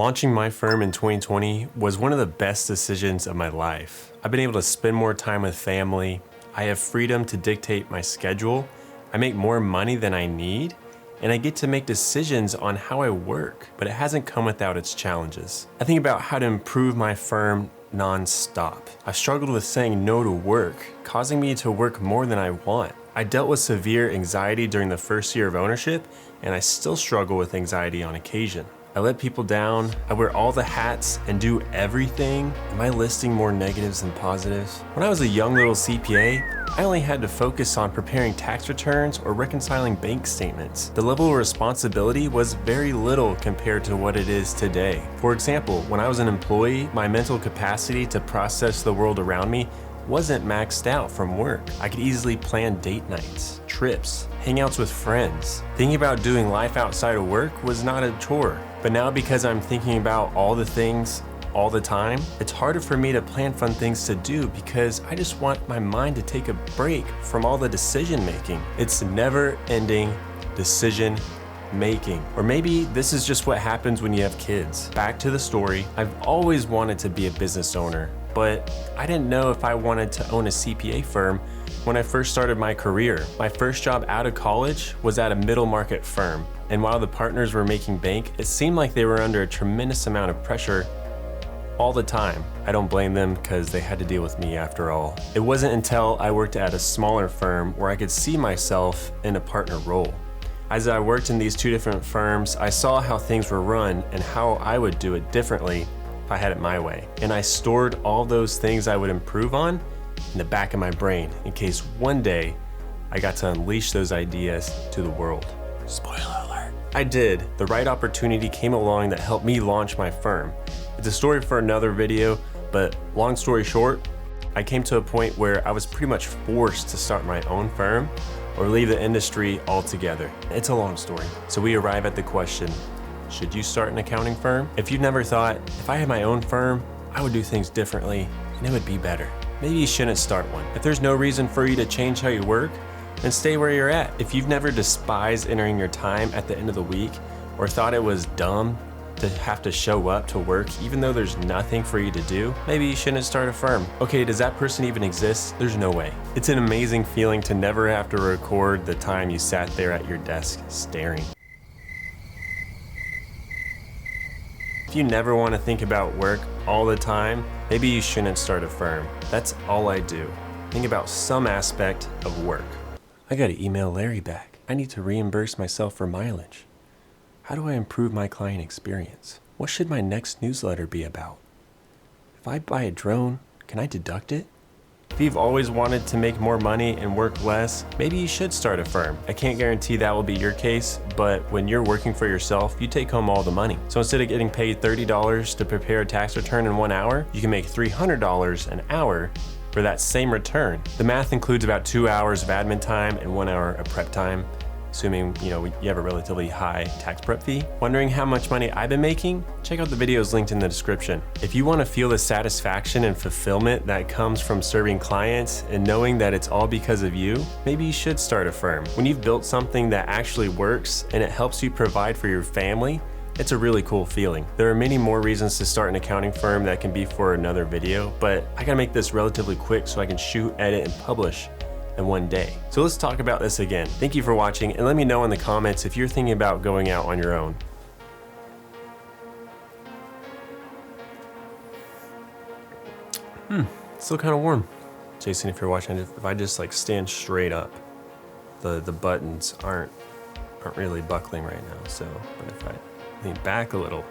Launching my firm in 2020 was one of the best decisions of my life. I've been able to spend more time with family. I have freedom to dictate my schedule. I make more money than I need, and I get to make decisions on how I work, but it hasn't come without its challenges. I think about how to improve my firm non-stop. I've struggled with saying no to work, causing me to work more than I want. I dealt with severe anxiety during the first year of ownership, and I still struggle with anxiety on occasion. I let people down, I wear all the hats and do everything. Am I listing more negatives than positives? When I was a young little CPA, I only had to focus on preparing tax returns or reconciling bank statements. The level of responsibility was very little compared to what it is today. For example, when I was an employee, my mental capacity to process the world around me wasn't maxed out from work. I could easily plan date nights, trips, hangouts with friends. Thinking about doing life outside of work was not a chore. But now, because I'm thinking about all the things all the time, it's harder for me to plan fun things to do because I just want my mind to take a break from all the decision making. It's never ending decision making. Or maybe this is just what happens when you have kids. Back to the story, I've always wanted to be a business owner, but I didn't know if I wanted to own a CPA firm when I first started my career. My first job out of college was at a middle market firm. And while the partners were making bank, it seemed like they were under a tremendous amount of pressure all the time. I don't blame them because they had to deal with me after all. It wasn't until I worked at a smaller firm where I could see myself in a partner role. As I worked in these two different firms, I saw how things were run and how I would do it differently if I had it my way. And I stored all those things I would improve on in the back of my brain in case one day I got to unleash those ideas to the world. Spoiler alert. I did. The right opportunity came along that helped me launch my firm. It's a story for another video, but long story short, I came to a point where I was pretty much forced to start my own firm or leave the industry altogether. It's a long story. So we arrive at the question, should you start an accounting firm? If you've never thought, if I had my own firm, I would do things differently and it would be better, maybe you shouldn't start one. If there's no reason for you to change how you work, then stay where you're at. If you've never despised entering your time at the end of the week or thought it was dumb to have to show up to work even though there's nothing for you to do, maybe you shouldn't start a firm. Okay, does that person even exist? There's no way. It's an amazing feeling to never have to record the time you sat there at your desk staring. If you never want to think about work all the time, maybe you shouldn't start a firm. That's all I do. Think about some aspect of work. I gotta email Larry back. I need to reimburse myself for mileage. How do I improve my client experience? What should my next newsletter be about? If I buy a drone, can I deduct it? If you've always wanted to make more money and work less, maybe you should start a firm. I can't guarantee that will be your case, but when you're working for yourself, you take home all the money. So instead of getting paid $30 to prepare a tax return in 1 hour, you can make $300 an hour for that same return. The math includes about 2 hours of admin time and 1 hour of prep time, assuming you have a relatively high tax prep fee. Wondering how much money I've been making? Check out the videos linked in the description. If you want to feel the satisfaction and fulfillment that comes from serving clients and knowing that it's all because of you, maybe you should start a firm. When you've built something that actually works and it helps you provide for your family, it's a really cool feeling. There are many more reasons to start an accounting firm that can be for another video, but I gotta make this relatively quick so I can shoot, edit, and publish in one day. So let's talk about this again. Thank you for watching, and let me know in the comments if you're thinking about going out on your own. It's still kind of warm. Jason, if you're watching, if I just like stand straight up, the buttons aren't really buckling right now. So, but if I lean back a little,